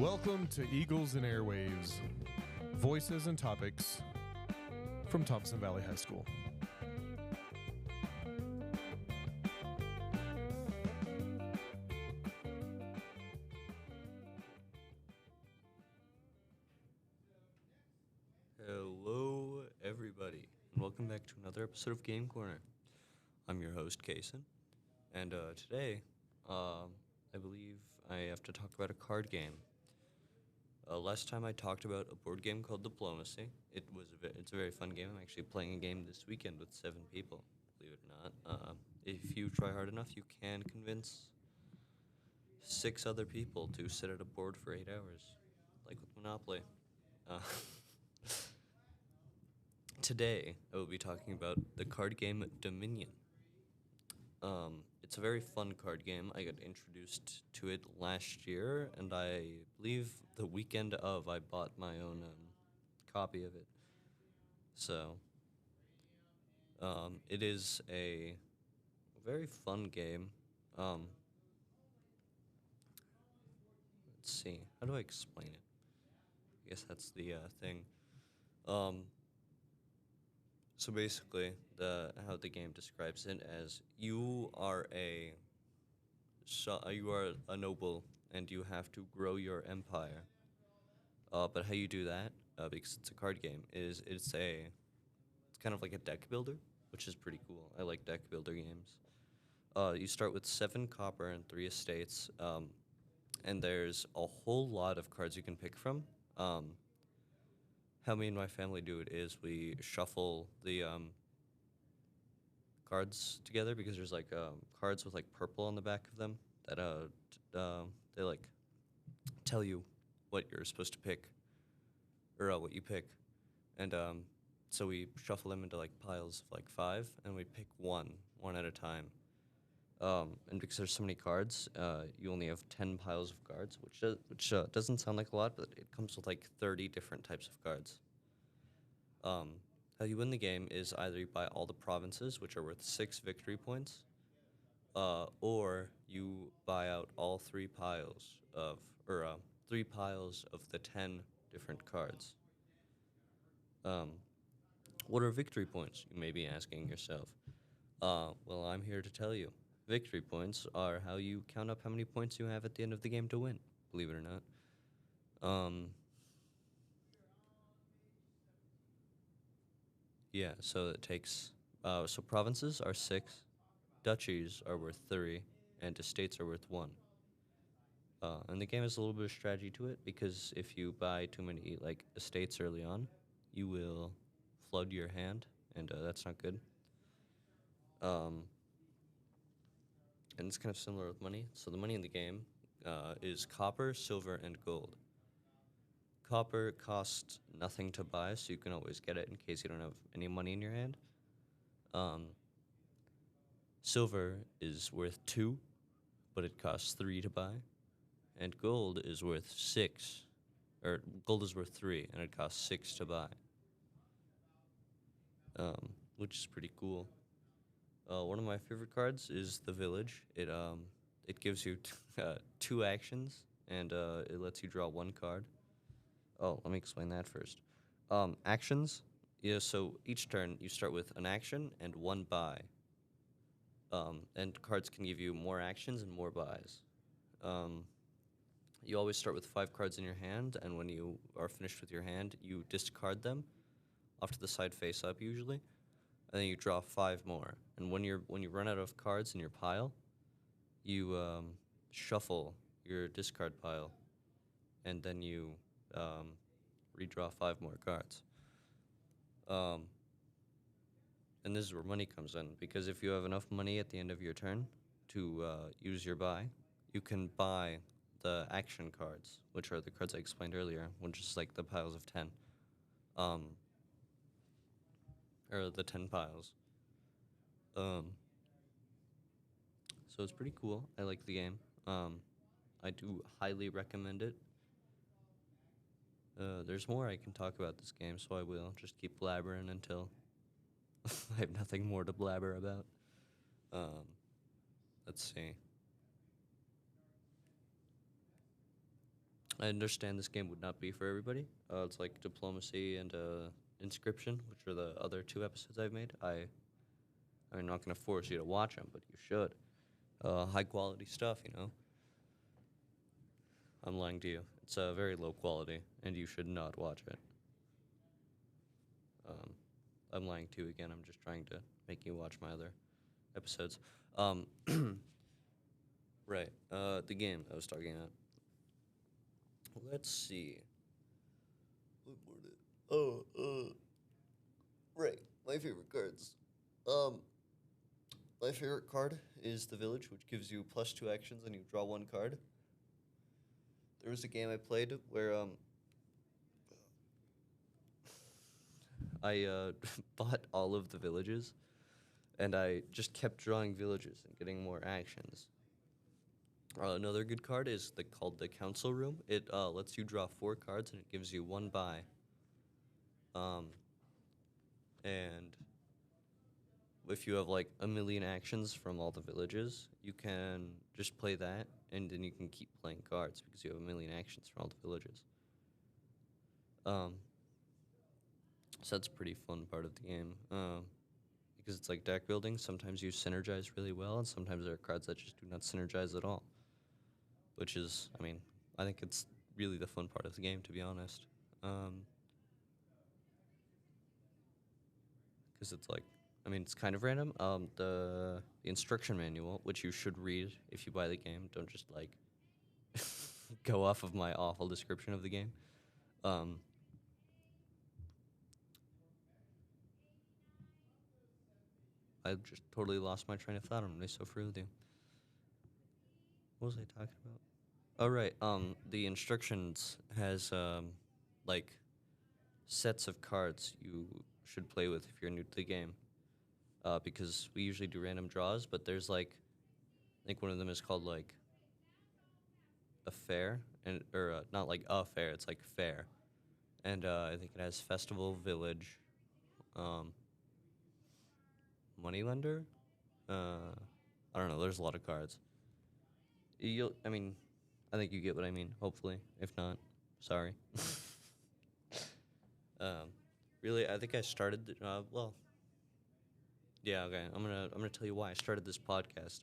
Welcome to Eagles and Airwaves, voices and topics from Thompson Valley High School. Hello, everybody, and welcome back to another episode of Game Corner. I'm your host, Kason, and today, I believe I have to talk about a card game. Last time I talked about a board game called Diplomacy. It's a very fun game. I'm actually playing a game this weekend with 7 people, believe it or not. If you try hard enough, you can convince 6 other people to sit at a board for 8 hours, like with Monopoly. Today, I will be talking about the card game Dominion. It's a very fun card game. I got introduced to it last year, and I believe the weekend of, I bought my own copy of it. So, it is a very fun game. Let's see, how do I explain it? I guess that's the thing. So basically, how the game describes it as you are a noble and you have to grow your empire. But how you do that, because it's a card game, is it's kind of like a deck builder, which is pretty cool. I like deck builder games. You start with 7 copper and 3 estates, and there's a whole lot of cards you can pick from. How me and my family do it is we shuffle the cards together, because there's like cards with like purple on the back of them that they like tell you what you're supposed to pick, or what you pick, and so we shuffle them into like piles of like 5, and we pick one at a time. And because there's so many cards, you only have 10 piles of cards, which doesn't sound like a lot, but it comes with like 30 different types of cards. How you win the game is either you buy all the provinces, which are worth 6 victory points, or you buy out all 3 piles of the 10 different cards. What are victory points, you may be asking yourself? Well, I'm here to tell you. Victory points are how you count up how many points you have at the end of the game to win, believe it or not. Yeah, so it takes, so provinces are 6, duchies are worth 3, and estates are worth 1. And the game has a little bit of strategy to it, because if you buy too many, like, estates early on, you will flood your hand, and that's not good. And it's kind of similar with money. So the money in the game is copper, silver, and gold. Copper costs nothing to buy, so you can always get it in case you don't have any money in your hand. Silver is worth 2, but it costs 3 to buy. And gold is worth 6, or gold is worth 3, and it costs 6 to buy. Which is pretty cool. One of my favorite cards is the Village. It gives you 2 actions, and it lets you draw 1 card. Oh, let me explain that first. Actions. Yeah, so each turn you start with an action and 1 buy. And cards can give you more actions and more buys. You always start with 5 cards in your hand, and when you are finished with your hand, you discard them off to the side face up usually, and then you draw 5 more. And when you run out of cards in your pile, you shuffle your discard pile, and then you redraw 5 more cards. And this is where money comes in, because if you have enough money at the end of your turn to use your buy, you can buy the action cards, which are the cards I explained earlier, which is like the piles of 10. Or the 10 piles. So it's pretty cool. I like the game. I do highly recommend it. There's more I can talk about this game, so I will just keep blabbering until I have nothing more to blabber about. Let's see. I understand this game would not be for everybody. It's like Diplomacy and Inscription, which are the other two episodes I've made. I'm not going to force you to watch them, but you should. High quality stuff, you know. I'm lying to you. It's very low quality, and you should not watch it. I'm lying to you again. I'm just trying to make you watch my other episodes. Right. The game I was talking about. Let's see. What more did? Right. My favorite cards. My favorite card is the Village, which gives you +2 actions and you draw 1 card. There was a game I played where I bought all of the villages, and I just kept drawing villages and getting more actions. Another good card is called the Council Room. It lets you draw 4 cards, and it gives you 1 buy. And if you have like a million actions from all the villages, you can just play that, and then you can keep playing cards because you have a million actions from all the villages. So that's a pretty fun part of the game. Because it's like deck building. Sometimes you synergize really well, and sometimes there are cards that just do not synergize at all. Which is, I mean, I think it's really the fun part of the game, to be honest. Because it's like, I mean, it's kind of random. The instruction manual, which you should read if you buy the game. Don't just, like, go off of my awful description of the game. I just totally lost my train of thought. I'm really so free with you. What was I talking about? Oh, right. The instructions has, like, sets of cards you should play with if you're new to the game. Because we usually do random draws, but there's, like, I think one of them is called, like, a fair, or not like a fair, it's like fair. And I think it has Festival, Village, Moneylender. I don't know. There's a lot of cards. I mean, I think you get what I mean. Hopefully, if not, sorry. Really, I think I started. Well, yeah. Okay, I'm gonna tell you why I started this podcast.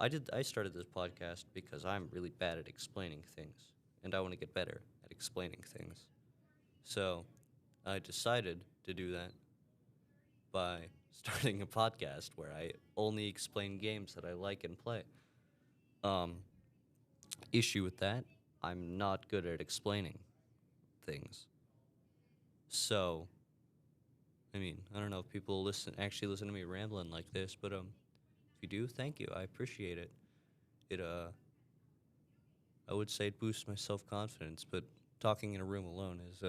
I started this podcast because I'm really bad at explaining things, and I want to get better at explaining things. So, I decided to do that by starting a podcast where I only explain games that I like and play. Issue with that, I'm not good at explaining things. So, I mean, I don't know if people actually listen to me rambling like this, but if you do, thank you. I appreciate it. I would say it boosts my self-confidence, but talking in a room alone is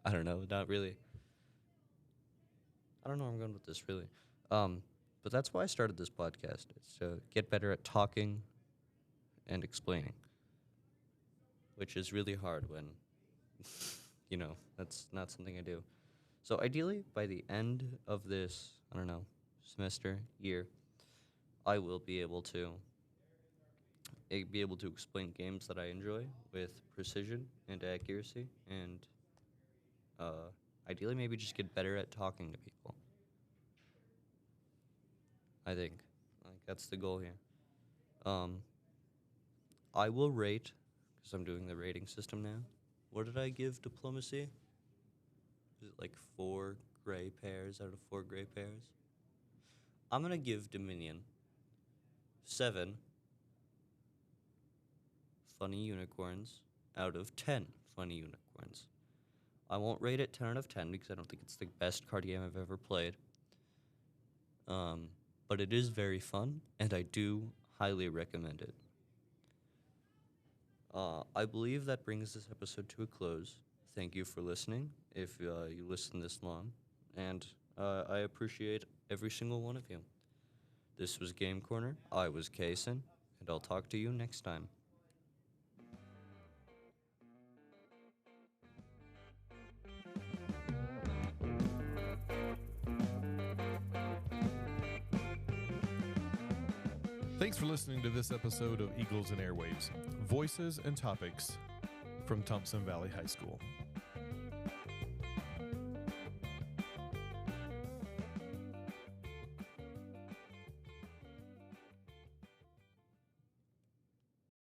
I don't know, not really. I don't know where I'm going with this, really. But that's why I started this podcast. It's to get better at talking and explaining, which is really hard when, that's not something I do. So ideally, by the end of this, I don't know, semester, year, I will be able to explain games that I enjoy with precision and accuracy, and ideally maybe just get better at talking to people. I think that's the goal here. I will rate, because I'm doing the rating system now. What did I give Diplomacy? Is it like 4 gray pears out of 4 gray pears? I'm going to give Dominion 7 funny unicorns out of 10 funny unicorns. I won't rate it 10 out of 10 because I don't think it's the best card game I've ever played. But it is very fun, and I do highly recommend it. I believe that brings this episode to a close. Thank you for listening, if you listened this long, and I appreciate every single one of you. This was Game Corner. I was Kason, and I'll talk to you next time. Thanks for listening to this episode of Eagles and Airwaves, Voices and Topics from Thompson Valley High School.